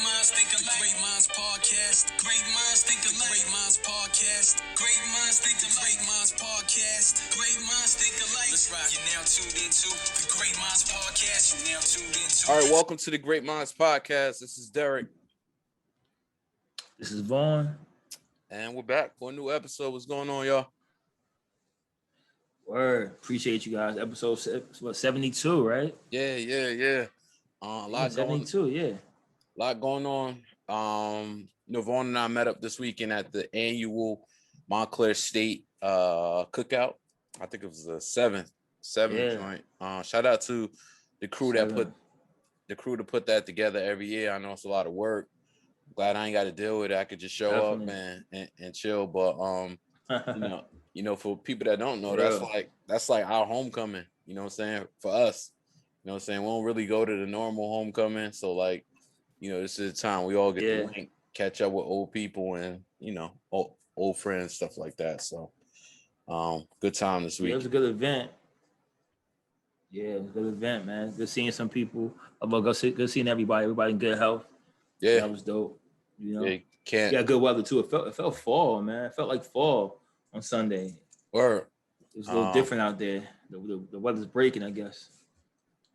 minds think alike. Great Minds Podcast. Great minds think alike. Great Minds Podcast. Great minds think alike. Great Minds Podcast. Great minds think alike. Let's ride. You're now tuned into the Great Minds Podcast. You're now tuned into. All right, welcome to the Great Minds Podcast. This is Derrick. This is Vaughn. And we're back for a new episode. What's going on, y'all? Word. Appreciate you guys. Episode 72, right? Yeah. A lot 72, a lot going on. Vaughn and I met up this weekend at the annual Montclair State cookout. I think it was the seventh joint. Shout out to the crew that put that together every year. I know it's a lot of work. Glad I ain't got to deal with it. I could just show up and chill. But for people that don't know, that's like our homecoming. You know what I'm saying? For us, you know what I'm saying? We don't really go to the normal homecoming. So this is the time we all get to link, catch up with old people and old friends, stuff like that. So good time this week. It was a good event. Yeah, it was a good event, man. Good seeing some people. Good seeing everybody. Everybody in good health. Yeah, that was dope. Yeah, good weather too. It felt fall, man. It felt like fall on Sunday. Word. It was a little different out there. The weather's breaking, I guess.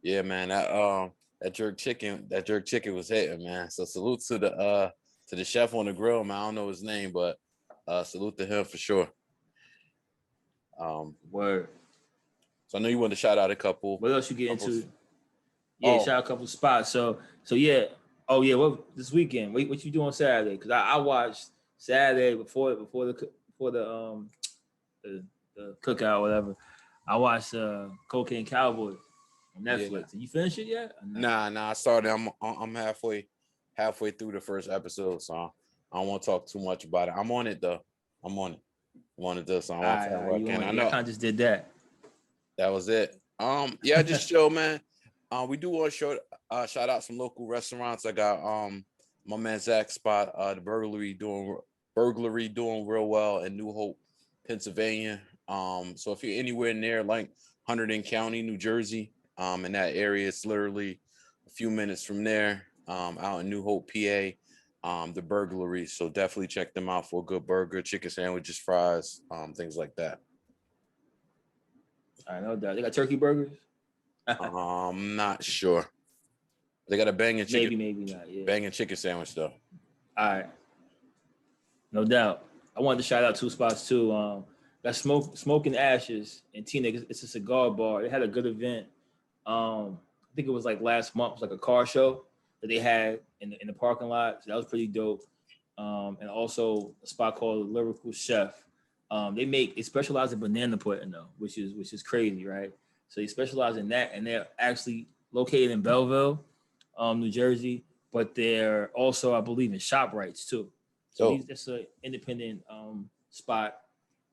Yeah, man. That jerk chicken was hitting, man. So salute to the chef on the grill, man. I don't know his name, but salute to him for sure. Word. So I know you wanted to shout out a couple. What else you get into? Yeah, shout out a couple spots. So yeah. Oh yeah, what this weekend? What you doing Saturday? Because I watched Saturday before the cookout, whatever. I watched Cocaine Cowboy on Netflix. Yeah. Did you finish it yet? Nah. I started. I'm halfway through the first episode, so I don't want to talk too much about it. I'm on it though. I'm on it though. So I know. I kind of just did that. That was it. Yeah, just chill, man. We do want to shout out some local restaurants. I got my man Zach's spot, the burglary doing real well in New Hope, Pennsylvania. So if you're anywhere near like Hunterdon County, New Jersey, in that area, it's literally a few minutes from there, out in New Hope, PA, the burglary. So definitely check them out for a good burger, chicken sandwiches, fries, things like that. I know that. They got turkey burgers? I'm not sure. They got a banging chicken. Maybe not. Yeah. Banging chicken sandwich though. All right. No doubt. I wanted to shout out two spots too. Got Smoking Ashes in Teaneck. It's a cigar bar. They had a good event. I think it was like last month. It was like a car show that they had in the parking lot. So that was pretty dope. And also a spot called Lyrical Chef. They specialize in banana pudding though, which is crazy, right? So they specialize in that, and they're actually located in Belleville, New Jersey, but they're also, I believe, in ShopRights too. So it's an independent spot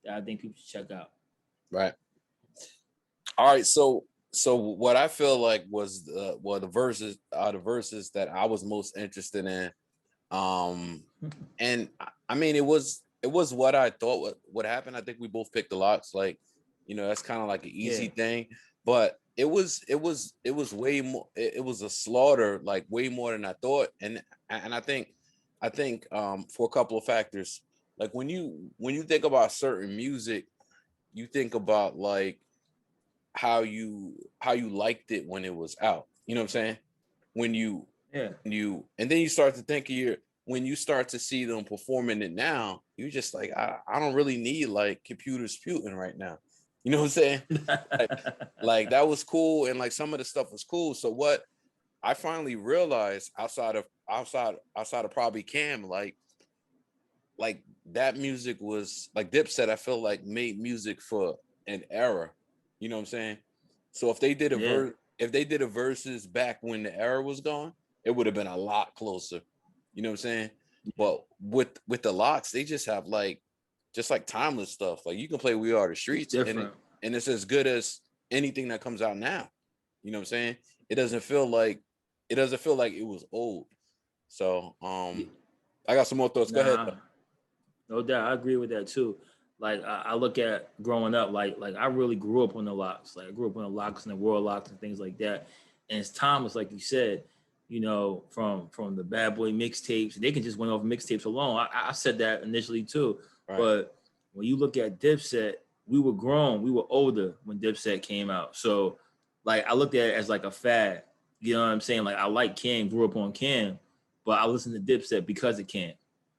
that I think people should check out. Right. All right. So what I feel like was the verses that I was most interested in, and I mean it was what I thought would happen. I think we both picked the locks, that's kind of like an easy thing, but it was way more. It was a slaughter, like way more than I thought, and I think for a couple of factors, like when you think about certain music, you think about like how you liked it when it was out. You know what I'm saying? And then you start to think when you start to see them performing it now, you're just like, I don't really need like computers puting right now. You know what I'm saying? like that was cool, and like some of the stuff was cool. So what I finally realized outside of probably Cam, like that music was like Dipset, I feel like made music for an era. You know what I'm saying? So if they did a verses back when the era was gone, it would have been a lot closer. You know what I'm saying? But with the locks, they just have just like timeless stuff. Like you can play We Are the Streets, and it's as good as anything that comes out now. You know what I'm saying? It doesn't feel like it was old. So I got some more thoughts. Go ahead. No doubt, I agree with that too. Like I look at growing up, like I really grew up on the locks. Like I grew up on the locks and the world locks and things like that. And it's timeless, like you said. you know, from the Bad Boy mixtapes. They can just went off mixtapes alone. I said that initially too. Right. But when you look at Dipset, we were grown, we were older when Dipset came out. So like I looked at it as like a fad. You know what I'm saying? Like I like Cam, grew up on Cam, but I listened to Dipset because of Cam.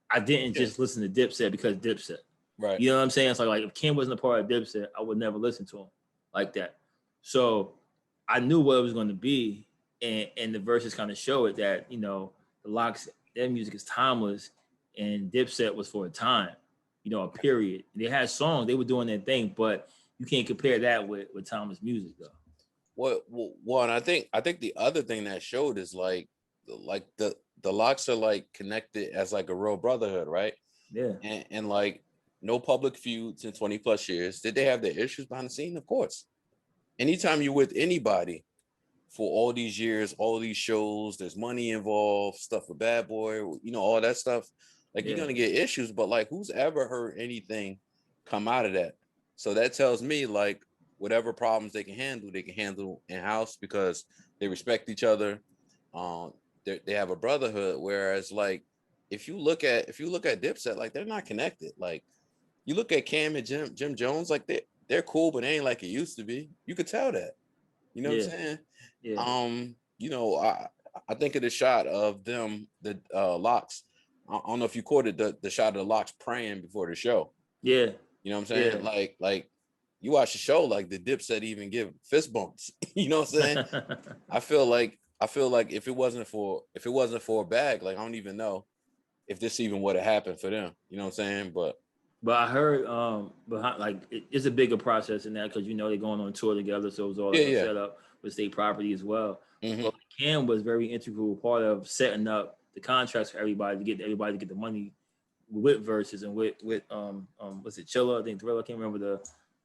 I didn't just listen to Dipset because Dipset. Right. You know what I'm saying? So like if Cam wasn't a part of Dipset, I would never listen to him like that. So I knew what it was going to be, and the verses kind of show it that, you know, the Lox, their music is timeless, and Dipset was for a time, you know, a period. They had songs, they were doing their thing, but you can't compare that with timeless music though. Well, and I think the other thing that showed is like the Lox are like connected as like a real brotherhood, right? Yeah. And like no public feuds in 20 plus years. Did they have their issues behind the scene? Of course. Anytime you're with anybody for all these years, all these shows, there's money involved, stuff with Bad Boy, you know, all that stuff. Like you're gonna get issues, but like who's ever heard anything come out of that? So that tells me like whatever problems they can handle in house because they respect each other. They have a brotherhood. Whereas like if you look at Dipset, like they're not connected. Like you look at Cam and Jim Jones, like they're cool, but they ain't like it used to be. You could tell that. You know what I'm saying? Yeah. You know, I think of the shot of them, the Lox. I don't know if you caught it, the shot of the Lox praying before the show. Yeah. You know what I'm saying? Yeah. Like you watch the show, like the Dipset even give fist bumps. You know what I'm saying? I feel like if it wasn't for a bag, like I don't even know if this even would have happened for them. You know what I'm saying? But I heard behind like it's a bigger process in that because you know they're going on tour together, so it was all set up with state property as well. Mm-hmm. But Cam was very integral part of setting up the contracts for everybody to get the money with Verzuz and with was it Chilla? I think Thriller. I can't remember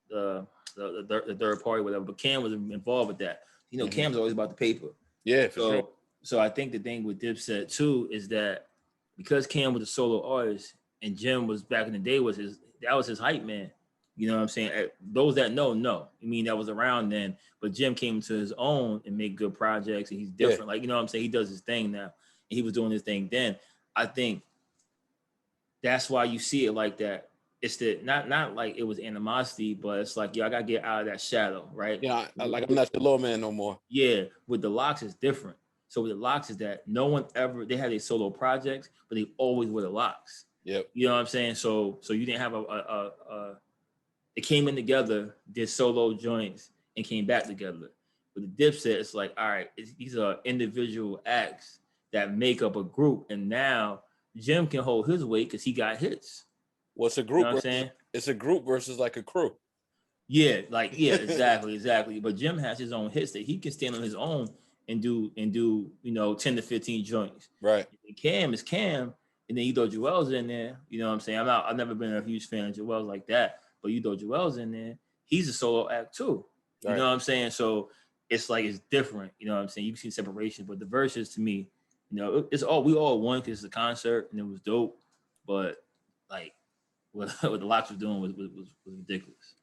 the third party, whatever. But Cam was involved with that. You know, Cam's always about the paper. Yeah, for sure. So I think the thing with Dipset too is that because Cam was a solo artist and Jim was back in the day was his hype man. You know what I'm saying? Those that know. I mean, that was around then. But Jim came to his own and made good projects, and he's different. Like, you know what I'm saying? He does his thing now. And he was doing his thing then. I think that's why you see it like that. It's the not like it was animosity, but it's like, yo, I gotta get out of that shadow, right? Yeah, I'm not the low man no more. Yeah, with the Lox it's different. So with the Lox is that no one ever, they had their solo projects, but they always were the Lox. Yep. You know what I'm saying? So you didn't have it came in together, did solo joints, and came back together. With the Dipset, it's like, all right, these are individual acts that make up a group, and now Jim can hold his weight because he got hits. Well, it's a group. You know what I'm saying? It's a group versus like a crew. Yeah, exactly. But Jim has his own hits that he can stand on his own and do, you know, 10 to 15 joints. Right. And Cam is Cam, and then you throw Joel's in there. You know what I'm saying? I've never been a huge fan of Joel's like that, but you throw Joel's in there, he's a solo act too. You know what I'm saying? So it's like it's different. You know what I'm saying? You can see separation, but the Verzuz to me, you know, we all won because it's a concert and it was dope. But like what the Lox was doing was ridiculous.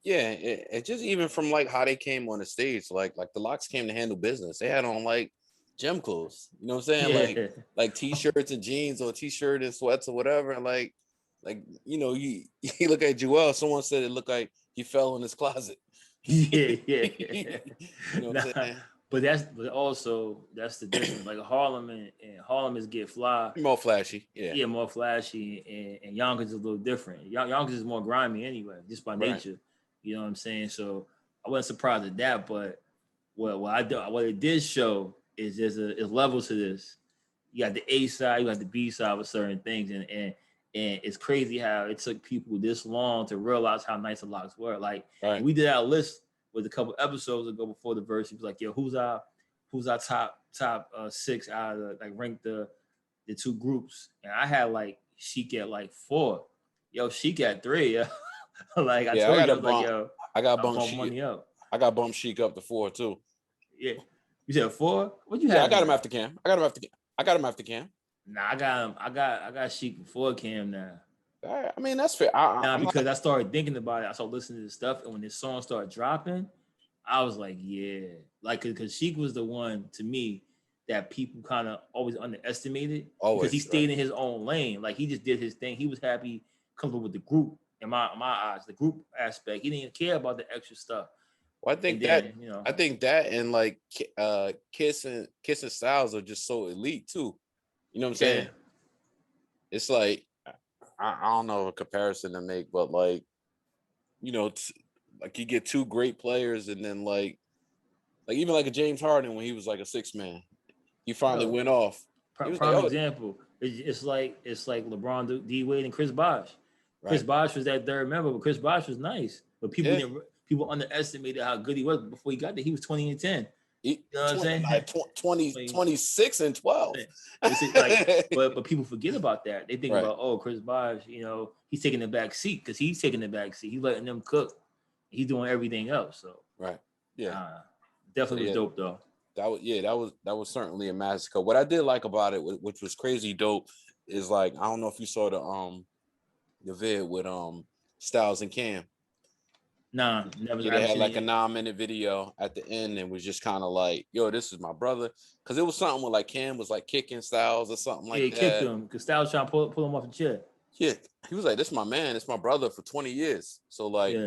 Yeah, it just even from like how they came on the stage, like the Lox came to handle business. They had on like gym clothes, you know what I'm saying? Yeah. Like t-shirts and jeans or t-shirt and sweats or whatever. And like you know, you look at Joel. Someone said it looked like he fell in his closet. Yeah. You know what I'm saying? But also that's the difference. Like Harlem and Harlem is get fly, More flashy, yeah, more flashy, and Yonkers is a little different. Yonkers is more grimy anyway, just by nature. You know what I'm saying? So I wasn't surprised at that. But what it did show is there's levels to this. You got the A side, you got the B side with certain things, and it's crazy how it took people this long to realize how nice the Lox were. Like we did our list with a couple episodes ago before the verse. He was like, "Yo, who's our top 6 out of like rank the two groups?" And I had like Sheik at like 4. Yo, Sheik at 3. Yeah. Like I told you, I was like, yo, I got bumped money up. I got bumped Sheik up to 4 too. Yeah, you said 4. What you have? I got him after Cam. I got him after Cam. Nah, I got him. I got Sheik before Cam now. I mean, that's fair. Because I started thinking about it. I started listening to this stuff, and when this song started dropping, I was like, yeah, like because Sheik was the one to me that people kind of always underestimated Always, because he stayed right. in his own lane. Like he just did his thing. He was happy comfortable with the group. In my eyes, the group aspect. He didn't care about the extra stuff. Well, And then, you know, I think that and like Kiss and Styles are just so elite too. You know what I'm saying? It's like I don't know a comparison to make, but like, you know, like you get two great players, and then like even like a James Harden when he was like a six man, he finally went off. He was like, prime oh, example. It's like LeBron, D Wade, and Chris Bosh. Chris right. Bosh was that third member, but Chris Bosh was nice. But Yeah. people underestimated how good he was before he got there. He was 20-10. You know what I'm saying? Like 26 and 12. but people forget about that. They think Right. about, oh, Chris Bosh, you know, he's taking the back seat because he's taking the back seat. He's letting them cook. He's doing everything else. So Right. Yeah. Definitely was dope though. That was certainly a massacre. What I did like about it, which was crazy dope, is like I don't know if you saw the vid with Styles and Cam. Nah, never. Yeah, they had like a 9-minute video at the end and was just kind of like, yo, this is my brother. Cause it was something where like Cam was like kicking Styles or something like that. Yeah, kicked him because Styles trying to pull him off the chair. Yeah, he was like, this is my man. It's my brother for 20 years. So like,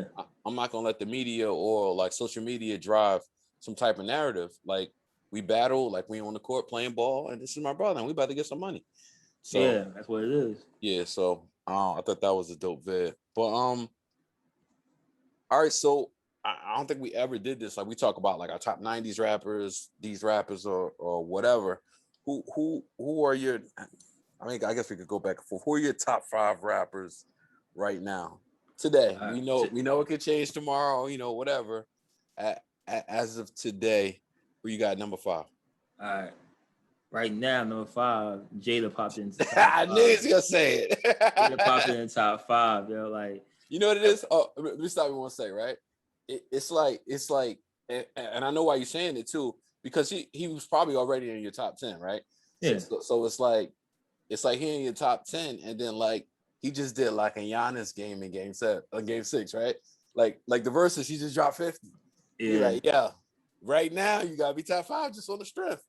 I'm not going to let the media or like social media drive some type of narrative. Like we battle, like we on the court playing ball, and this is my brother and we about to get some money. So yeah, that's what it is. Yeah. So I thought that was a dope vid, but all right, so I don't think we ever did this. Like we talk about like our top 90s rappers, these rappers or whatever. Who are your, I mean, I guess we could go back and forth. Who are your top 5 rappers right now? Today. We know it could change tomorrow, you know, whatever. As of today, who you got number 5? All right. Right now, number 5, Jada popped into top 5. I knew he was gonna say it. Jada popped in top 5, yo. Like, you know what it is? Oh, let me stop you 1 second, right? It's like, and I know why you're saying it too, because he was probably already in your top 10, right? Yeah. So it's like he in your top 10, and then like he just did like a Giannis game in game 6, right? Like the Verzuz, he just dropped 50. Yeah. You're like, yeah. Right now, you gotta be top 5 just on the strength.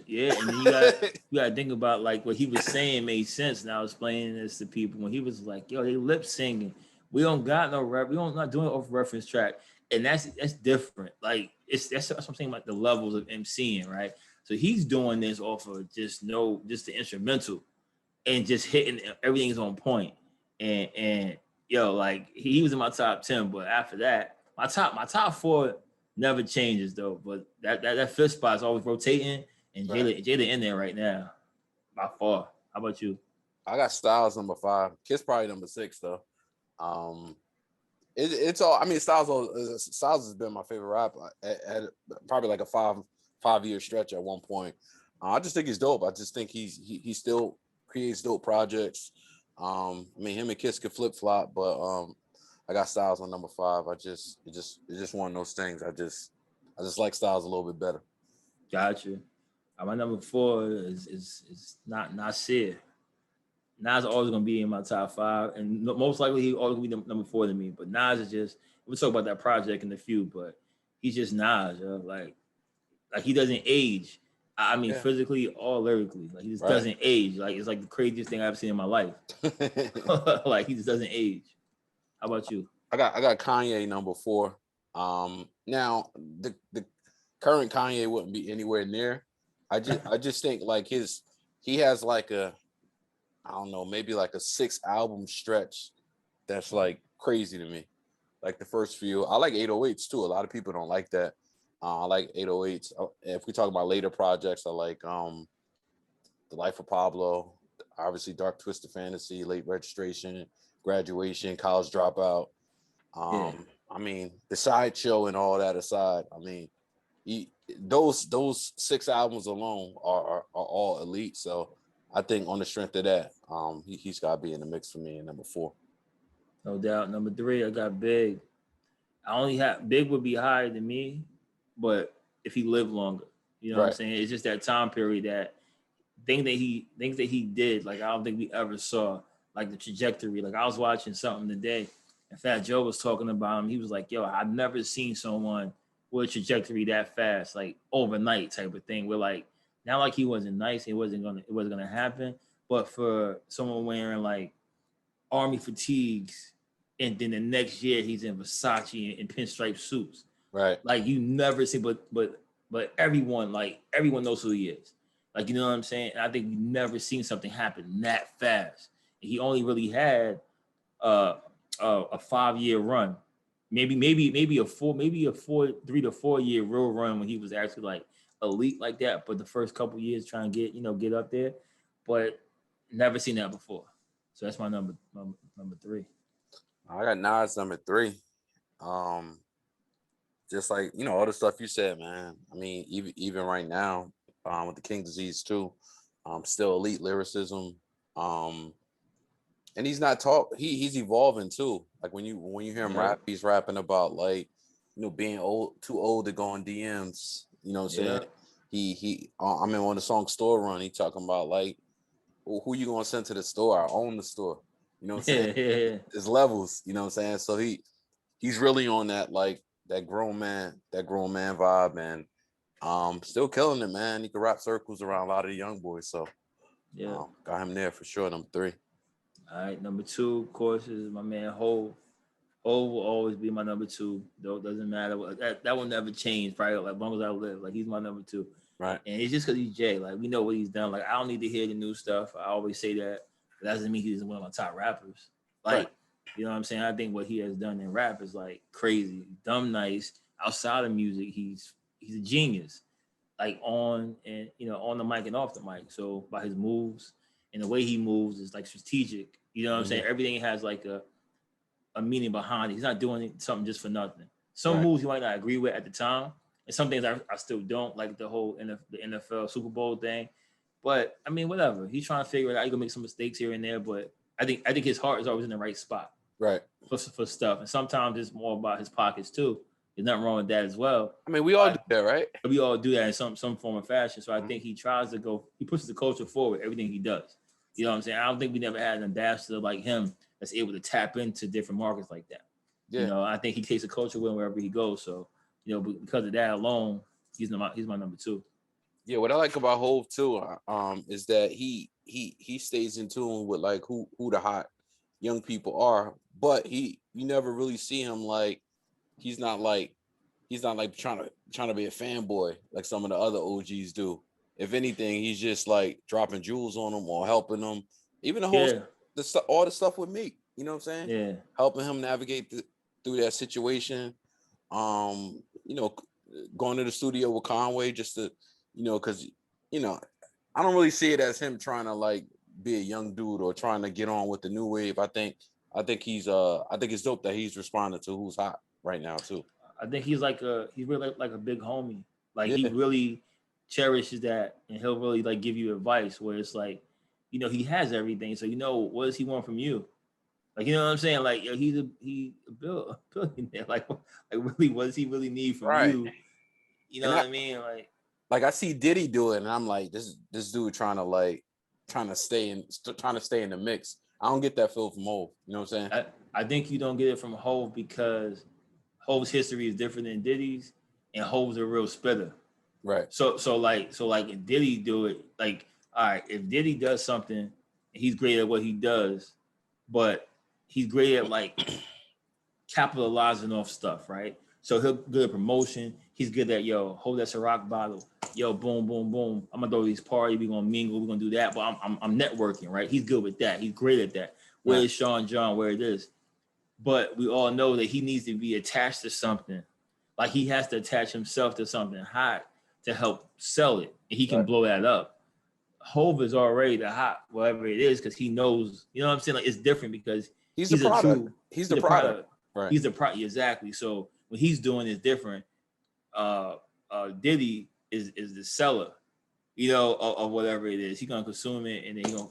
Yeah, and then you gotta think about like what he was saying made sense. And I was explaining this to people when he was like, "Yo, they lip singing. We don't got no rap. We don't not doing it off reference track." And that's different. Like that's what I'm saying about the levels of MCing, right? So he's doing this off of just the instrumental and just hitting everything's on point. And yo, like he was in my top 10, but after that, my top 4 never changes though. But that 5th spot is always rotating, and Jada in there right now by far. How about you? I got Styles number 5. Kiss probably number 6 though. It's all. I mean, Styles has been my favorite rapper at probably like a 5-year stretch at one point. I just think he's dope. I just think he still creates dope projects. I mean, him and Kiss could flip flop, but I got Styles on number 5. It's just one of those things. I just like Styles a little bit better. Gotcha. My number 4 is not Nasir. Nas is always gonna be in my top 5, and most likely he always gonna be number 4 to me. But Nas is just, we'll talk about that project in a few, but he's just Nas, yo. Like he doesn't age. I mean, physically or lyrically, like he just doesn't age. Like it's like the craziest thing I've seen in my life. Like he just doesn't age. How about you? I got Kanye number 4. Now the current Kanye wouldn't be anywhere near. I just think like he has like a, I don't know, maybe like a 6 album stretch that's like crazy to me. Like the first few, I like 808s too. A lot of people don't like that. I like 808s. If we talk about later projects, I like The Life of Pablo, obviously Dark Twisted Fantasy, Late Registration, Graduation, College Dropout. I mean, the Sideshow and all that aside, I mean, those 6 albums alone are all elite. So I think on the strength of that, he's got to be in the mix for me in number 4. No doubt. Number 3, I got Big. Big would be higher than me, but if he lived longer, you know what I'm saying? It's just that time period, that things that he did, like I don't think we ever saw, like the trajectory. Like I was watching something today, and Fat Joe was talking about him. He was like, "Yo, I've never seen someone with a trajectory that fast, like overnight type of thing. Where like Not like he wasn't nice, it wasn't gonna happen. But for someone wearing like army fatigues, and then the next year he's in Versace and pinstripe suits. Right. Like you never see, but everyone knows who he is. Like, you know what I'm saying? And I think we never seen something happen that fast. He only really had a 5-year run, maybe a 3 to 4 year real run when he was actually like elite like that. But the first couple years trying to get up there, but never seen that before. So that's my number 3. I got Nas number 3. Just like, all the stuff you said, man. I mean, even right now, with the King Disease too, still elite lyricism. And he's not he's evolving too. Like when you hear him rap, he's rapping about like, being too old to go on DMs. You know what I'm saying? I mean, on the song Store Run, he talking about like, who you gonna send to the store? I own the store. You know what I'm saying? There's levels, you know what I'm saying? So he's really on that, like, that grown man vibe, and still killing it, man. He can rap circles around a lot of the young boys. So got him there for sure, number 3. All right, number 2, of course, is my man Hov. Hov will always be my number 2. Though it doesn't matter. That will never change, probably, like, as long as I live. Like, he's my number 2. Right. And it's just because he's Jay. Like, we know what he's done. Like, I don't need to hear the new stuff. I always say that. But that doesn't mean he's one of my top rappers. Like, you know what I'm saying? I think what he has done in rap is like crazy, dumb nice. Outside of music, he's a genius. Like on the mic and off the mic. So by his moves and the way he moves is like strategic. You know what I'm saying? Everything has like a meaning behind it. He's not doing something just for nothing. Some moves you might not agree with at the time, and some things I still don't, like the whole the NFL Super Bowl thing. But I mean, whatever. He's trying to figure it out. He's gonna make some mistakes here and there, but I think his heart is always in the right spot. Right. For stuff. And sometimes it's more about his pockets too. There's nothing wrong with that as well. I mean, we all do that, right? We all do that in some form of fashion. So I think he pushes the culture forward, everything he does. You know what I'm saying? I don't think we never had an ambassador like him that's able to tap into different markets like that. Yeah. I think he takes the culture with him wherever he goes. So, because of that alone, he's my number 2. Yeah, what I like about Hov too, is that he stays in tune with like who the hot young people are, but you never really see him like he's not like trying to be a fanboy like some of the other OGs do. If anything, he's just like dropping jewels on them or helping them. Even the whole all the stuff with Meek, you know what I'm saying? Yeah, helping him navigate through that situation. Going to the studio with Conway just to, because I don't really see it as him trying to like be a young dude or trying to get on with the new wave. I think it's dope that he's responding to who's hot right now too. I think he's really like a big homie. Like he really cherishes that, and he'll really like give you advice where it's like, he has everything. So what does he want from you? Like, you know what I'm saying? Like, he's a billionaire. Like really, what does he really need from you? You know what I mean? Like I see Diddy do it, and I'm like, this dude trying to stay in the mix. I don't get that feel from Hov. You know what I'm saying? I think you don't get it from Hov because Hov's history is different than Diddy's, and Hov's a real spitter. Right. So if Diddy do it, like, all right, if Diddy does something, he's great at what he does, but he's great at like capitalizing off stuff, right? So he'll good at promotion. He's good at hold that Ciroc bottle. Boom, boom, boom. I'm gonna throw these parties. We're gonna mingle. We're gonna do that. But I'm networking, right? He's good with that. He's great at that. Where is Sean John? Where it is? But we all know that he needs to be attached to something. Like he has to attach himself to something hot to help sell it, and he can blow that up. Hov is already the hot, whatever it is, because he knows. You know what I'm saying? Like it's different because he's the product. He's the product. Right. He's the product. Exactly. So what he's doing is different. Diddy is the seller, of whatever it is. He's gonna consume it, and then he's gonna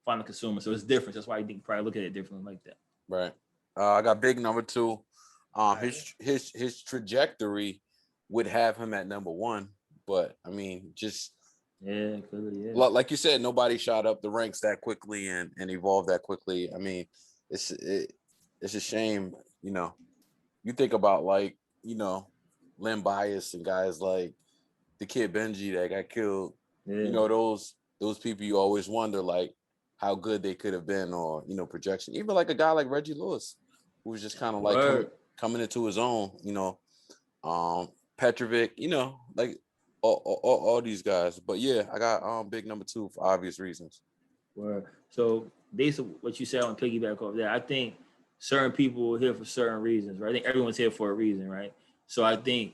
find the consumer. So it's different. That's why I think you probably look at it differently like that. Right. I got big number 2. His trajectory would have him at number 1, but I mean, just like you said, nobody shot up the ranks that quickly and evolved that quickly. I mean, it's a shame. You think about like Len Bias and guys like the kid Benji that got killed. Yeah. You know, those people you always wonder like how good they could have been, or you know, projection. Even like a guy like Reggie Lewis, who was just kind of like coming into his own. You know, Petrovic. You know, like all these guys. But yeah, I got big number 2 for obvious reasons. Word. So based on what you said on piggyback off that, I think certain people are here for certain reasons, right? I think everyone's here for a reason, right? So I think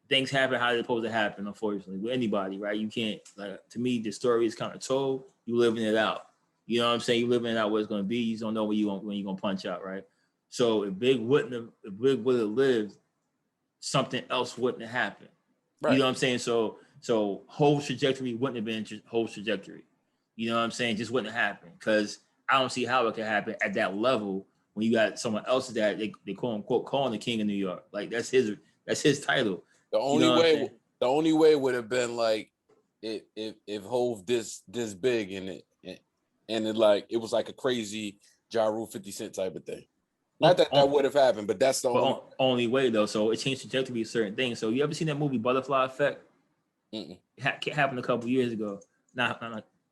things happen how they're supposed to happen, unfortunately, with anybody, right? You can't, like, to me, the story is kind of told. You living it out. You know what I'm saying? You living it out what it's going to be. You just don't know when you're going to punch out, right? So if Big would have lived, something else wouldn't have happened. Right. You know what I'm saying? So whole trajectory wouldn't have been whole trajectory. You know what I'm saying? Just wouldn't have happened, because I don't see how it could happen at that level when you got someone else that they quote unquote calling the king of New York. Like that's his title. The only way would have been like if Hove this big and it like it was like a crazy Ja Rule 50 Cent type of thing. Not that would have happened, but that's the only way though. So it changed trajectory of certain things. So you ever seen that movie Butterfly Effect? It happened a couple years ago. Not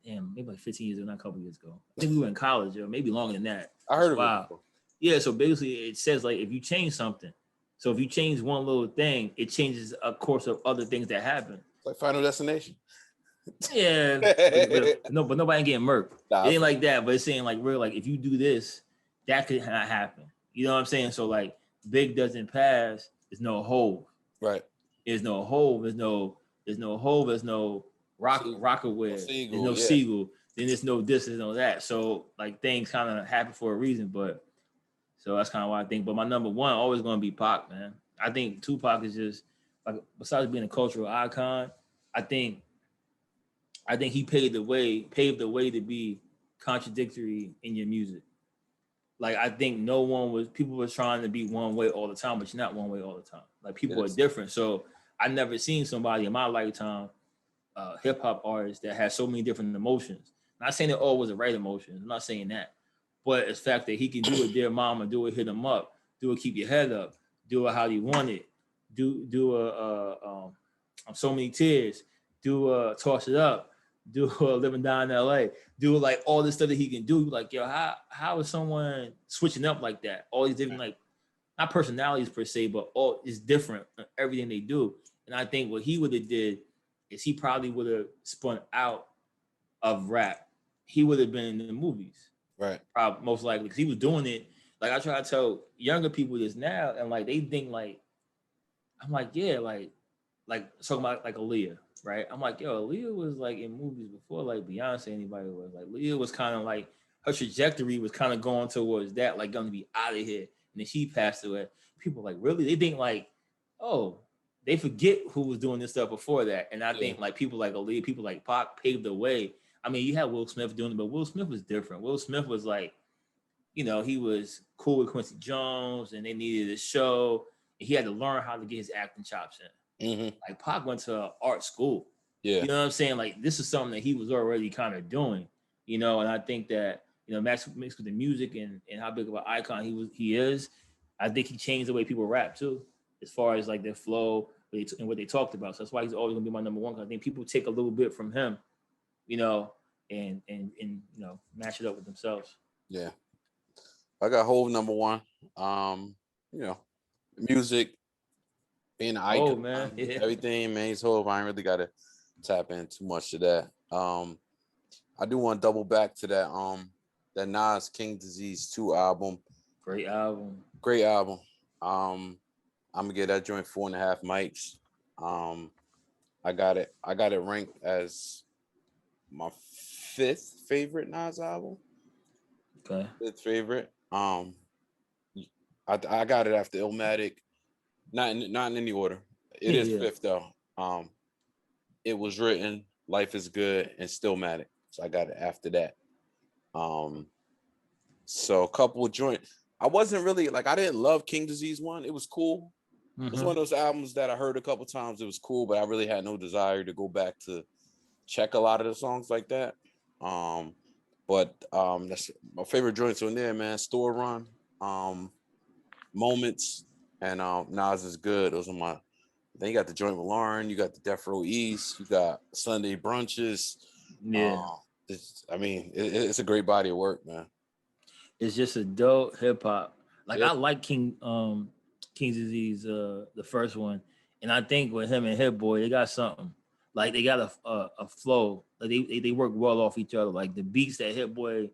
maybe like 15 years ago, not a couple years ago. I think we were in college, or maybe longer than that. I heard of it before. Yeah, so basically it says like if you change something, so if you change one little thing, it changes a course of other things that happen. Like Final Destination. Yeah, but nobody ain't getting murked. It ain't like that, but it's saying like real, like if you do this, that could not happen. You know what I'm saying? So like Big doesn't pass, there's no Hove. Right. There's no Hove, there's no Hove, there's no Rockaware, there's no Siegel, then there's no this, there's no that. So like things kind of happen for a reason, but so that's kind of why I think. But my number 1 always gonna be Pac, man. I think Tupac is just like, besides being a cultural icon, I think he paved the way to be contradictory in your music. Like I think people were trying to be one way all the time, but you're not one way all the time. Like people are different. So I never seen somebody in my lifetime, hip hop artist that has so many different emotions. I'm not saying it all was the right emotions. I'm not saying that. But it's the fact that he can do it, Dear Mama, do it, Hit 'Em Up, do it, Keep Your Head Up, do it how you want it, do So Many Tears, do Toss It Up, do Living Down in LA, do like all this stuff that he can do. Like, yo, how is someone switching up like that? All these different, like, not personalities per se, but all is different in everything they do. And I think what he would have did is he probably would have spun out of rap. He would have been in the movies. Right. Probably, most likely, because he was doing it. Like I try to tell younger people this now, and like they think like, I'm like, yeah, like talking about like Aaliyah, right? I'm like, yo, Aaliyah was like in movies before like Beyonce, anybody was. Like Aaliyah was kind of like, her trajectory was kind of going towards that, like gonna be out of here. And then she passed away. People like, really? They think like, oh, they forget who was doing this stuff before that. And I think like people like Aaliyah, people like Pac paved the way. I mean, you had Will Smith doing it, but Will Smith was different. Will Smith was like, you know, he was cool with Quincy Jones and they needed a show. And he had to learn how to get his acting chops in. Mm-hmm. Like Pac went to art school. Yeah. You know what I'm saying? Like this is something that he was already kind of doing, you know, and I think that, you know, mixed with the music and how big of an icon he is, I think he changed the way people rap too, as far as like their flow and what they talked about. So that's why he's always gonna be my number 1, because I think people take a little bit from him, you know, and you know, match it up with themselves. Yeah. I got Hove number 1. You know, music, being an icon, man. Yeah. Everything, man. He's Hove. I ain't really gotta tap in too much to that. I do want to double back to that Nas King Disease 2 album. Great album. I'm gonna get that joint 4.5 mics. I got it ranked as my 5th favorite Nas album. Okay. 5th favorite. I got it after Illmatic. Not in any order. It is 5th though. It Was Written, Life Is Good, and Stillmatic. So I got it after that. So a couple of joint. I wasn't really like, I didn't love King Disease 1. It was cool. Mm-hmm. It was one of those albums that I heard a couple times. It was cool, but I really had no desire to go back to check a lot of the songs like that. But that's my favorite joints on there, man. Store Run, Moments, and Nas Is Good. Those are Then you got the joint with Lauren. You got the Death Row East. You got Sunday brunches. Yeah. It's a great body of work, man. It's just adult hip hop. Like Yeah. I like King's Disease, the first one, and I think with him and Hit Boy, they got something. Like they got a flow. Like they work well off each other. Like the beats that Hit Boy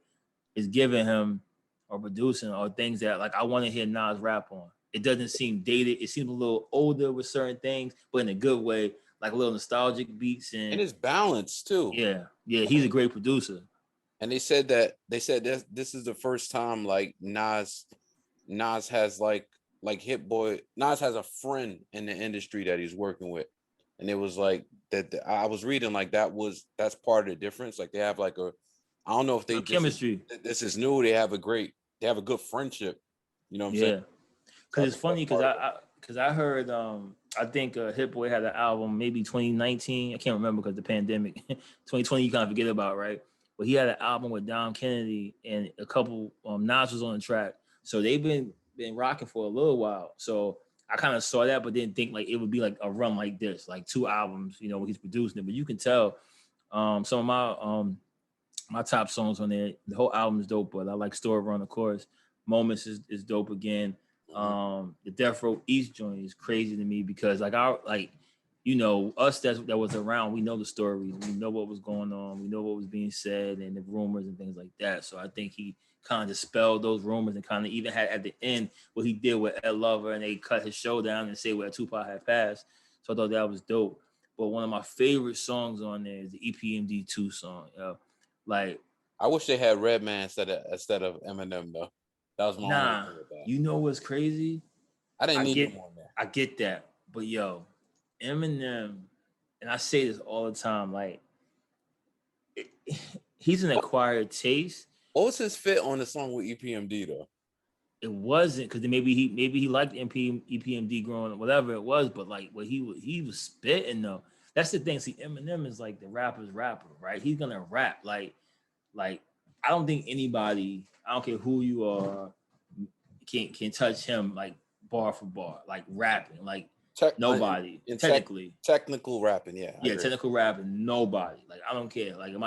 is giving him or producing are things that like I want to hear Nas rap on. It doesn't seem dated. It seems a little older with certain things, but in a good way, like a little nostalgic beats And it's balanced too. Yeah, he's a great producer. And they said that this is the first time like Nas has like Hit Boy. Nas has a friend in the industry that he's working with, and it was like that. I was reading like that's part of the difference. Like they have like I don't know if they chemistry. This is new. They have a good friendship. You know what I'm saying? Because it's funny because I heard I think Hit Boy had an album maybe 2019. I can't remember because the pandemic. 2020 you kind of forget about, right? But he had an album with Dom Kennedy and a couple Nas was on the track. So they've been rocking for a little while. So I kind of saw that, but didn't think like it would be like a run like this, like 2 albums, when he's producing it. But you can tell some of my top songs on there. The whole album is dope, but I like Story Run, of course. Moments is dope again. The Death Row East joint is crazy to me because us that was around, we know the stories, we know what was going on, we know what was being said and the rumors and things like that. So I think he kind of dispelled those rumors and kind of even had at the end what he did with Ed Lover and they cut his show down and say where Tupac had passed. So I thought that was dope. But one of my favorite songs on there is the EPMD 2 song. Like I wish they had Redman instead of Eminem though. That was my only thing with that. You know what's crazy? I didn't need him on there. I get that, but Eminem, and I say this all the time, like he's an acquired taste. What was his fit on the song with EPMD though? It wasn't because maybe he liked EPMD growing up, whatever it was, but like what he was spitting though. That's the thing. See, Eminem is like the rapper's rapper, right? He's gonna rap like I don't think anybody, I don't care who you are, can touch him like bar for bar, like rapping, like nobody. Technical rapping, yeah. Technical rapping, nobody. Like I don't care. Like you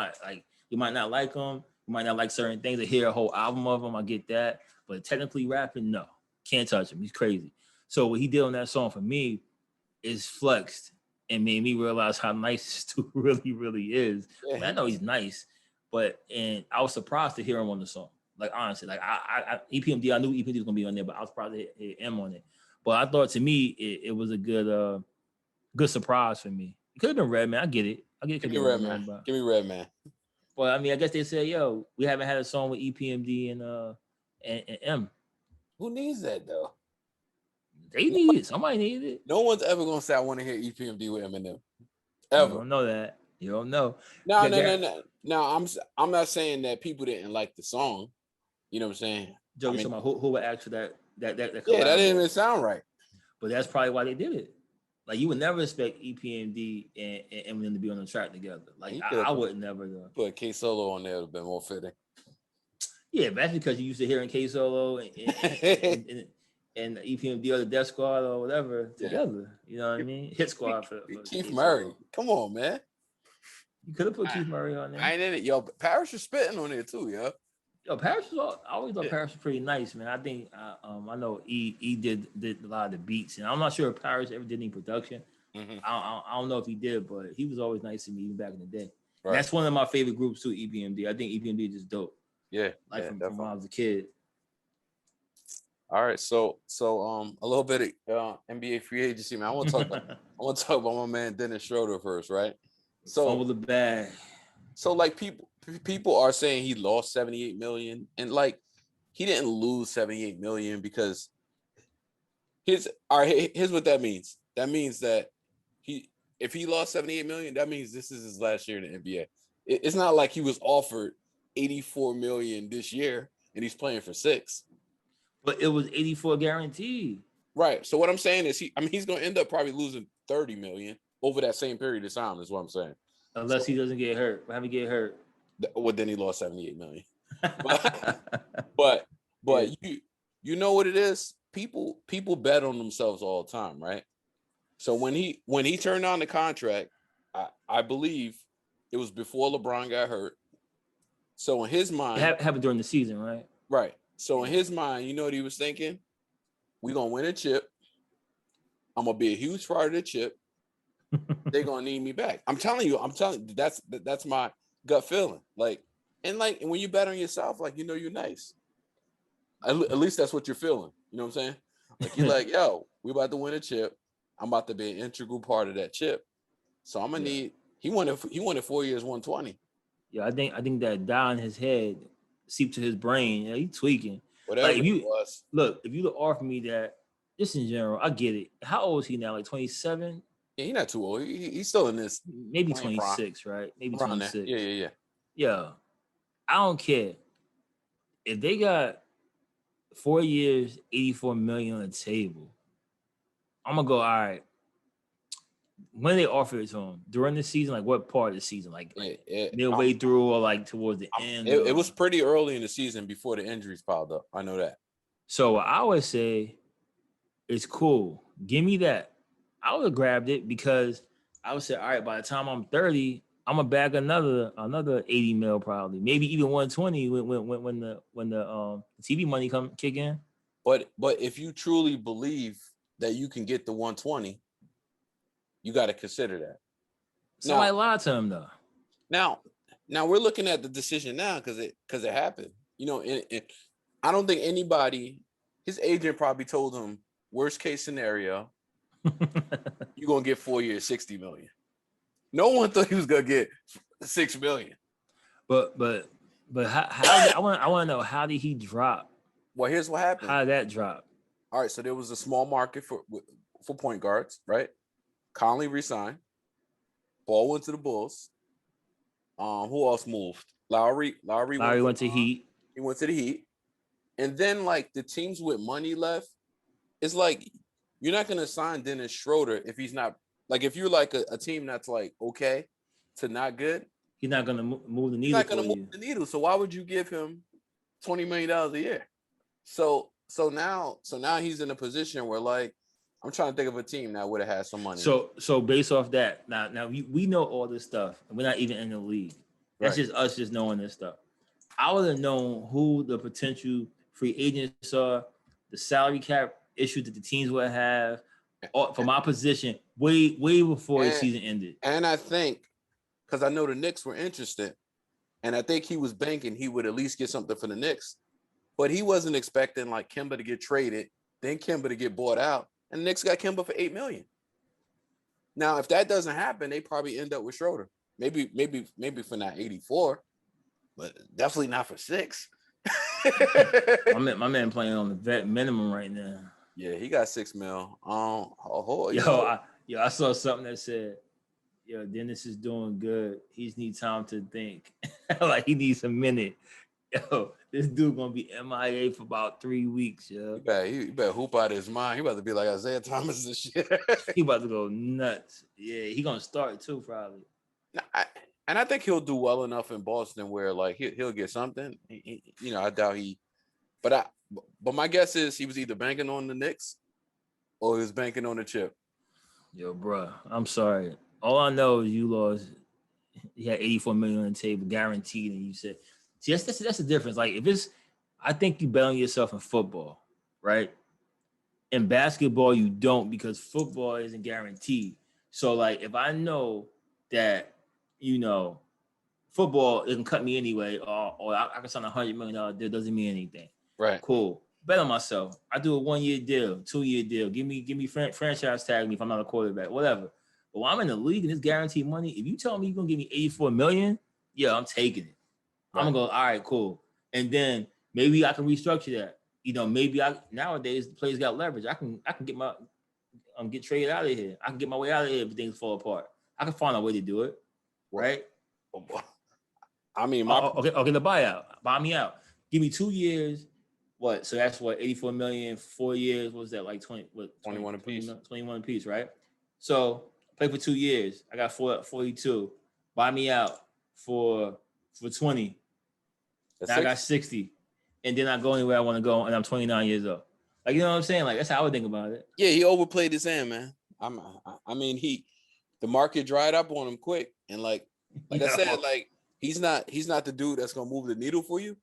might not like him, you might not like certain things. I hear a whole album of him, I get that. But technically rapping, no, can't touch him. He's crazy. So what he did on that song for me is flexed and made me realize how nice this dude really, really is. Yeah. I mean, I know he's nice, and I was surprised to hear him on the song. Like honestly, like I EPMD, I knew EPMD was gonna be on there, but I was surprised to hear him on it. But I thought to me it was a good surprise for me. It could have been Redman. I get it. Give me Redman. Give me Redman. But I mean, I guess they said, "Yo, we haven't had a song with EPMD and M." Who needs that though? They need it. Somebody needs it. No one's ever gonna say I want to hear EPMD with Eminem. Ever. You don't know that. You don't know. No. I'm not saying that people didn't like the song. You know what I'm saying? Joe, talking about who would ask for that yeah, that didn't even sound right. But that's probably why they did it. Like you would never expect EPMD and Eminem to be on the track together. Like I would never put K Solo on there would have been more fitting. Yeah, but that's because you used to hearing K Solo and EPMD or the Death Squad or whatever together. You know what I mean? Hit Squad for Keith Murray. Come on, man. You could have put Keith Murray on there. I ain't in it, yo. Paris was spitting on there too, yo. Yo, Paris was. I always thought Paris was pretty nice, man. I think I know E did a lot of the beats, and I'm not sure if Paris ever did any production. Mm-hmm. I don't know if he did, but he was always nice to me even back in the day. Right. That's one of my favorite groups too, EPMD. I think EPMD is just dope. Yeah, from when I was a kid. All right, so a little bit of NBA free agency, man. I want to talk about my man Dennis Schroeder first, right? So over the bag. So like people are saying he lost $78 million, and like he didn't lose $78 million because here's what that means. That means that if he lost $78 million, that means this is his last year in the NBA. It's not like he was offered $84 million this year and he's playing for $6 million. But it was 84 guaranteed. Right. So what I'm saying is he's going to end up probably losing $30 million over that same period of time is what I'm saying. Unless he doesn't get hurt. Have him get hurt. Well, then he lost $78 million. but you know what it is? People bet on themselves all the time, right? So when he turned on the contract, I believe it was before LeBron got hurt. So in his mind, it happened during the season, right? Right. So in his mind, you know what he was thinking? We're gonna win a chip. I'm gonna be a huge part of the chip. They're gonna need me back. I'm telling you, that's my gut feeling. And when you bet on yourself, you're nice. At least that's what you're feeling. You know what I'm saying? Like you're like, yo, we about to win a chip. I'm about to be an integral part of that chip. So I'm gonna need. He wanted 4 years, 120. Yeah, I think that dye in his head seeped to his brain. Yeah, he tweaking. Whatever If it was. Look, if you offer me that, just in general, I get it. How old is he now? Like 27? Yeah, he's not too old. He's still in this. Maybe 26, right? Maybe 26. Yeah. Yeah, I don't care if they got 4 years, 84 million on the table. I'm gonna go. All right. When they offer it to him during the season, like what part of the season, midway through or like towards the end? It was pretty early in the season before the injuries piled up. I know that. So I would say it's cool. Give me that. I would have grabbed it because I would say, all right, by the time I'm 30, I'm gonna bag another 80 mil probably, maybe even 120 when the TV money kick in. But if you truly believe that you can get the 120, you got to consider that. Somebody lied to him though. Now we're looking at the decision now because it happened. I don't think anybody. His agent probably told him worst case scenario, you're gonna get 4 years, 60 million. No one thought he was gonna get 6 million. But how I want to know, how did he drop? Well, here's what happened. How did that drop? All right, so there was a small market for point guards, right? Conley resigned. Ball went to the Bulls. Who else moved? Lowry went to Heat. He went to the Heat. And then the teams with money left, it's like you're not gonna sign Dennis Schroeder if he's not if you're a team that's okay to not good. He's not gonna move the needle. He's not gonna move the needle. So why would you give him $20 million a year? So now he's in a position where I'm trying to think of a team that would have had some money. So based off that, now we know all this stuff, and we're not even in the league. That's just us just knowing this stuff. I would have known who the potential free agents are, the salary cap issue that the teams would have, for my position way before the season ended. And I think, because I know the Knicks were interested, and I think he was banking he would at least get something for the Knicks, but he wasn't expecting Kemba to get traded, then Kemba to get bought out. And the Knicks got Kemba for $8 million. Now, if that doesn't happen, they probably end up with Schroeder. Maybe for not 84, but definitely not for 6. my man playing on the vet minimum right now. Yeah, he got $6 million. I saw something that said, Dennis is doing good. He needs time to think. He needs a minute. Yo, this dude gonna be MIA for about 3 weeks, yo. He better hoop out his mind. He about to be like Isaiah Thomas and shit. He about to go nuts. Yeah, he gonna start too, probably. And I think he'll do well enough in Boston where he'll get something. I doubt he. But my guess is he was either banking on the Knicks or he was banking on the chip. Yo, bro, I'm sorry. All I know is you lost. He had 84 million on the table, guaranteed, and you said. See, that's the difference. I think you bet on yourself in football, right? In basketball, you don't, because football isn't guaranteed. So, if I know that, football isn't cut me anyway, or I can sign a $100 million deal, doesn't mean anything. Right. Cool. Bet on myself. I do a 1-year deal, 2-year deal. Give me franchise tag me if I'm not a quarterback, whatever. But when I'm in the league and it's guaranteed money, if you tell me you're going to give me 84 million, yeah, I'm taking it. Right. I'm gonna go, all right, cool. And then maybe I can restructure that. Maybe nowadays the players got leverage. I can get traded out of here. I can get my way out of here if things fall apart. I can find a way to do it. Right? I mean, the buyout. Buy me out. Give me 2 years. What? So that's 84 million, 4 years. What was that, 21 apiece? 21 apiece, right? So play for 2 years. I got 42. Buy me out for 20. Now I got 60, and then I go anywhere I want to go, and I'm 29 years old. You know what I'm saying? That's how I would think about it. Yeah, he overplayed his hand, man. I mean, the market dried up on him quick, and like I said, like he's not the dude that's gonna move the needle for you.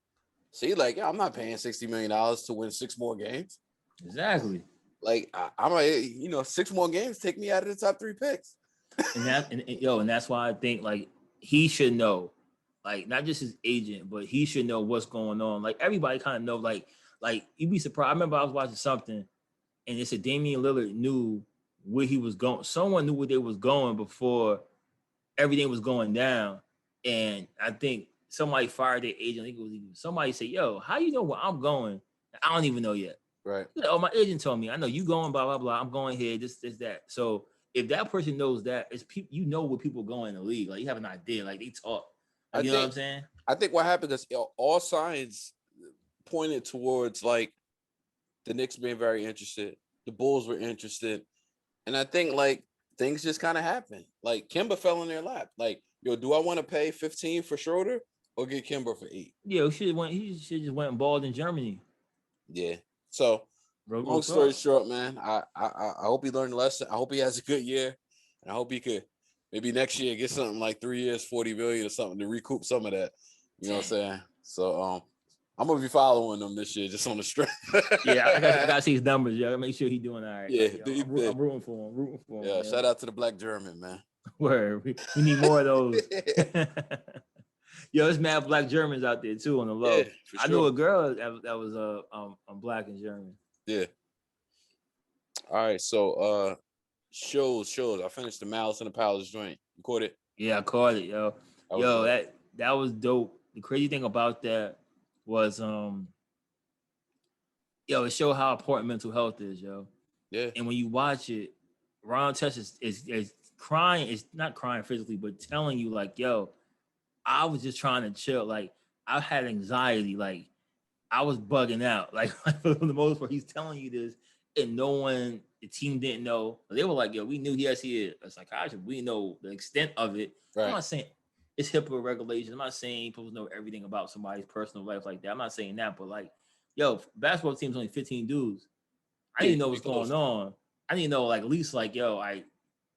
So he's like, yeah, I'm not paying $60 million to win 6 more games. Exactly. Like I'm like, 6 more games take me out of the top 3 picks. And that's why I think like he should know, like not just his agent, but he should know what's going on. Like everybody kind of know, like you'd be surprised. I remember I was watching something, and it said Damian Lillard knew where he was going. Someone knew where they was going before everything was going down, and I think somebody fired their agent. I think it was even somebody said, "Yo, how you know where I'm going? I don't even know yet." Right. Like, oh, my agent told me. I know you going, blah blah blah. I'm going here. This that. So if that person knows that, it's people. You know where people go in the league. Like you have an idea. Like they talk. Like, you know what I'm saying? I think what happened is all signs pointed towards like the Knicks being very interested. The Bulls were interested, and I think like things just kind of happened. Like Kemba fell in their lap. Like, yo, do I want to pay 15 for Schroeder or get Kemba for 8? Yeah, he should just went and balled in Germany. Yeah. So long story short, man, I hope he learned a lesson. I hope he has a good year, and I hope he could maybe next year get something like 3 years, 40 million or something to recoup some of that. You know what I'm saying? So I'm gonna be following him this year just on the strength. Yeah, I gotta see his numbers. Yeah, make sure he's doing all right. Yeah, I'm rooting for him. Yeah, shout out to the Black German, man. Where we need more of those. Yo, there's mad Black Germans out there too on the low. Yeah, I knew a girl that was Black and German. Yeah. All right, so shows. I finished the Malice in the Palace joint. You caught it? Yeah, I caught it, yo. That was dope. The crazy thing about that was it showed how important mental health is, yo. Yeah. And when you watch it, Ron Test is crying. It's not crying physically, but telling you like, yo, I was just trying to chill. Like I had anxiety. Like I was bugging out. Like for the most part, he's telling you this, and no one, the team didn't know. They were like, yo, we knew he is a psychiatrist. We know the extent of it. Right. I'm not saying it's HIPAA regulations. I'm not saying people know everything about somebody's personal life like that. I'm not saying that, but like, yo, basketball team's only 15 dudes. I didn't know what's going on. I didn't know like at least like, yo,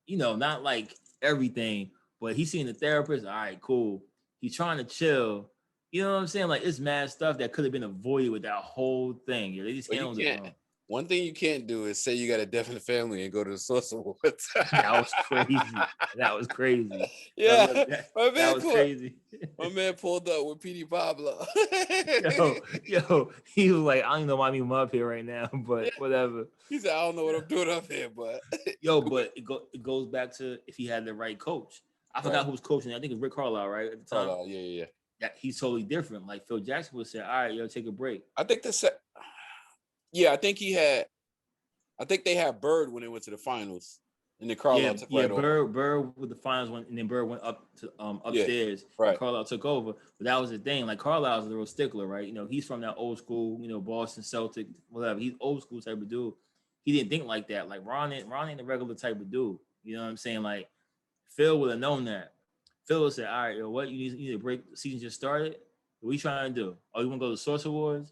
not like everything, but he's seeing the therapist. All right, cool. He's trying to chill. You know what I'm saying? Like it's mad stuff that could have been avoided with that whole thing. They just handled it wrong. One thing you can't do is say you got a definite family and go to the Source Awards. That was crazy. Yeah, that was crazy. My man pulled up with Petey Pablo. yo, he was like, I don't even know why I'm up here right now, but whatever. He said, I don't know what I'm doing up here, but but it goes back to if he had the right coach. I forgot who was coaching. I think it was Rick Carlisle, right? At the time. Carlisle, yeah. He's totally different. Like Phil Jackson would say, all right, yo, take a break. I think I think they had Bird when they went to the finals, and then Carlisle took over. Bird with the finals went, and then Bird went up to upstairs. Yeah, right. Carlisle took over, but that was the thing. Like Carlisle's a real stickler, right? You know, he's from that old school, Boston Celtic, whatever. He's old school type of dude. He didn't think like that. Like Ron ain't a regular type of dude. You know what I'm saying? Like Phil would have known that. Phil would say, "All right, yo, what you need a break? The season just started. What you trying to do? Oh, you want to go to the Source Awards?"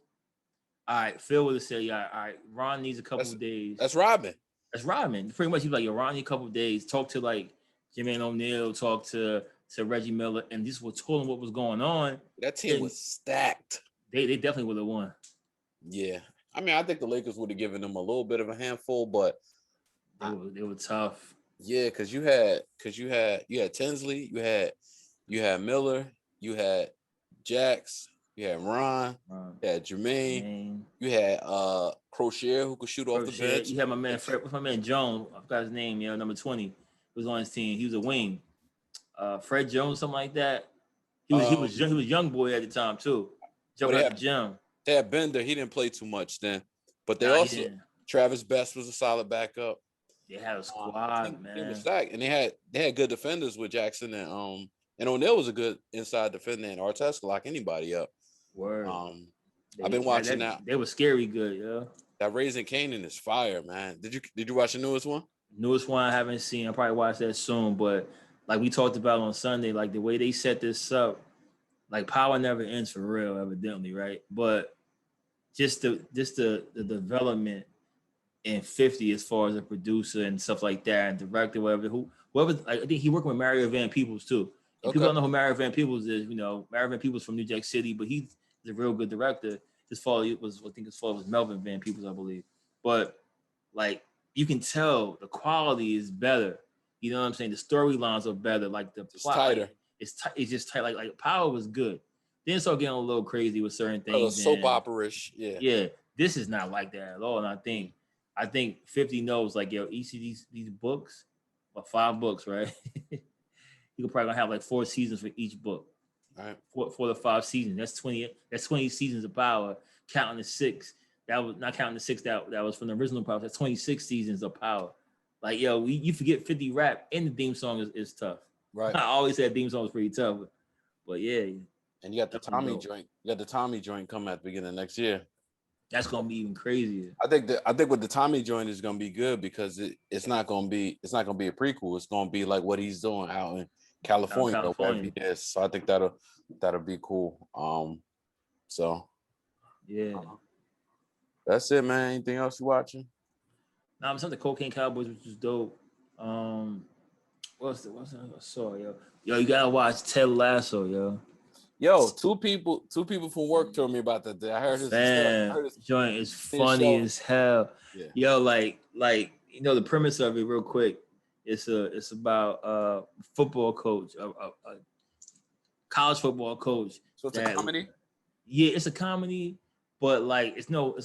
All right, Phil would have said, yeah, all right, Ron needs a couple of days. That's Rodman. Pretty much he's like, yo, Ron needs a couple of days. Talk to like Jermaine O'Neal, talk to Reggie Miller, and this was told him what was going on. That team was stacked. They definitely would have won. Yeah. I mean, I think the Lakers would have given them a little bit of a handful, but they were tough. Yeah, because you had Tinsley, you had Miller, you had Jax. You had Ron, you had Jermaine, you had Crochet who could shoot off the bench. You had my man Jones, I forgot his name, number 20, who was on his team. He was a wing. Fred Jones, something like that. He was young boy at the time too. Jumping out the gym. They had Bender, he didn't play too much then. But Travis Best was a solid backup. They had a squad, man. It was stacked. And they had good defenders with Jackson and O'Neal was a good inside defender, and Artest could lock anybody up. Word. I've been watching that. They were scary good, yeah. That Raising Kanan is fire, man. Did you watch the newest one? Newest one I haven't seen. I'll probably watch that soon. But like we talked about on Sunday, like the way they set this up, like power never ends for real, evidently, right? But just the development and 50 as far as a producer and stuff like that and director, whoever. I think he working with Mario Van Peebles too. And people don't know who Mario Van Peebles is. Mario Van Peebles from New Jack City, but he's a real good director. His father was Melvin Van Peebles, I believe. But like you can tell the quality is better. You know what I'm saying? The storylines are better. Like the plot, tighter. It's just tight. Like Power was good. Then it started getting a little crazy with certain things. Soap opera-ish. Yeah. Yeah. This is not like that at all. And I think 50 knows like, yo, each of these books, or 5 books, right? You could probably gonna have like 4 seasons for each book. All right. 4 to 5 seasons. That's 20 seasons of Power, counting the 6. That was not counting the 6 that was from the original Power. That's 26 seasons of Power. Like, yo, you forget 50 rap and the theme song is tough. Right. I always said theme song was pretty tough. But yeah. And you got the Tommy joint. You got the Tommy joint coming at the beginning of next year. That's gonna be even crazier. I think with the Tommy joint is gonna be good because it's not gonna be a prequel. It's gonna be like what he's doing out in California. So I think that'll be cool. So yeah. That's it, man. Anything else you watching? Nah, I'm the Cocaine Cowboys, which is dope. What's I saw, yo? Yo, you gotta watch Ted Lasso, yo. Two people from work told me about that. I heard his joint is funny as hell. Yeah. Yo, like the premise of it, real quick. It's about a football coach, a college football coach. So it's a comedy. Yeah, it's a comedy, but like it's no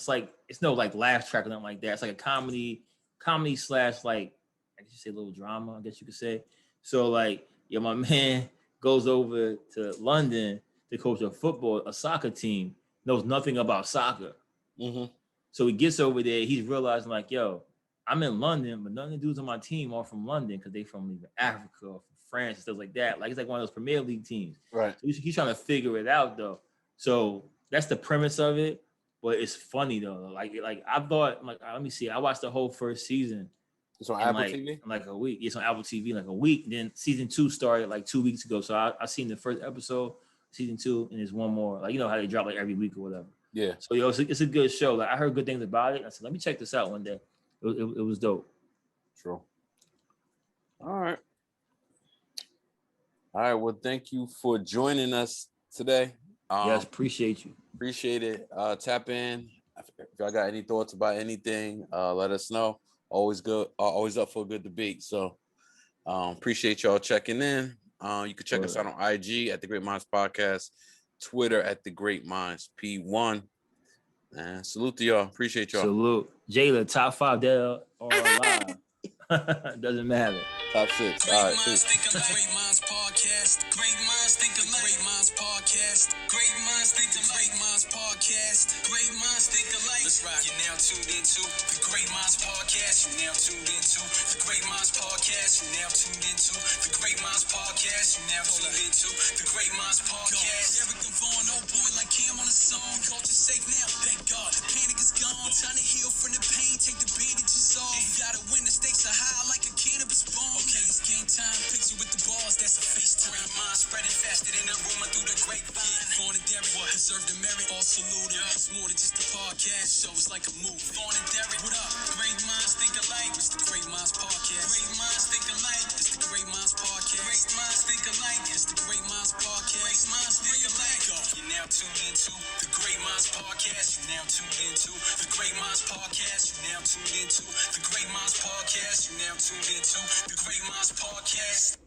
like laugh track or nothing like that. It's like a comedy slash like I guess you say a little drama. I guess you could say. So like, yeah, my man goes over to London to coach a soccer team, knows nothing about soccer. Mm-hmm. So he gets over there, he's realizing like, yo, I'm in London, but none of the dudes on my team are from London because they from either Africa or from France and stuff like that. Like it's like one of those Premier League teams. Right. So he's trying to figure it out though. So that's the premise of it, but it's funny though. Like I thought, like let me see, I watched the whole first season. It's on Apple TV? In like a week. It's on Apple TV like a week. Then season 2 started like 2 weeks ago. So I seen the first episode, season 2, and there's one more. Like, you know how they drop like every week or whatever. Yeah. So, yo, it's a good show. Like, I heard good things about it. I said, let me check this out one day. It was dope. True. All right. Well, thank you for joining us today. Yes, appreciate you. Appreciate it. Tap in. If y'all got any thoughts about anything, let us know. Always good. Always up for a good debate. So appreciate y'all checking in. You can check us out on IG at The Great Minds Podcast, Twitter at The Great Minds P1. And salute to y'all. Appreciate y'all. Salute. Jayla, top 5 dead or alive. Doesn't matter. Top 6. All right. Peace. Great Minds Podcast. Great Minds Think Alike. Great Minds Podcast. Great Minds Think Alike. Great Minds Podcast. Great Minds Think Alike. Let's rock. You're now tuned into the Great Minds Podcast. You're now tuned into the Great Minds Podcast. You're now tuned into the Great Minds Podcast. You're now tuned into the Great Minds Podcast. Derrick Devon, oh boy, like Cam on a song. Culture safe now, thank God. The panic is gone. Time to heal from the pain. Take the bandages off. You gotta win. The stakes are high like a cannabis bomb. Okay, it's game time. Picture with the balls. That's a FaceTime. Great minds spreading faster than a rumor through the grapevine. Vaughn and Derrick, deserve the merit. All salute. It's more than just a podcast show. It's like a movie. Vaughn and Derrick, what up? Great minds think alike. It's the Great Minds Podcast. Great minds think alike. It's the Great Minds Podcast. Great minds think alike. It's the Great Minds Podcast. Great minds think alike. You're now tuned into the Great Minds Podcast. You're now tuned into the Great Minds Podcast. You're now tuned into the Great Minds Podcast. You're now tuned into the Great Minds Podcast.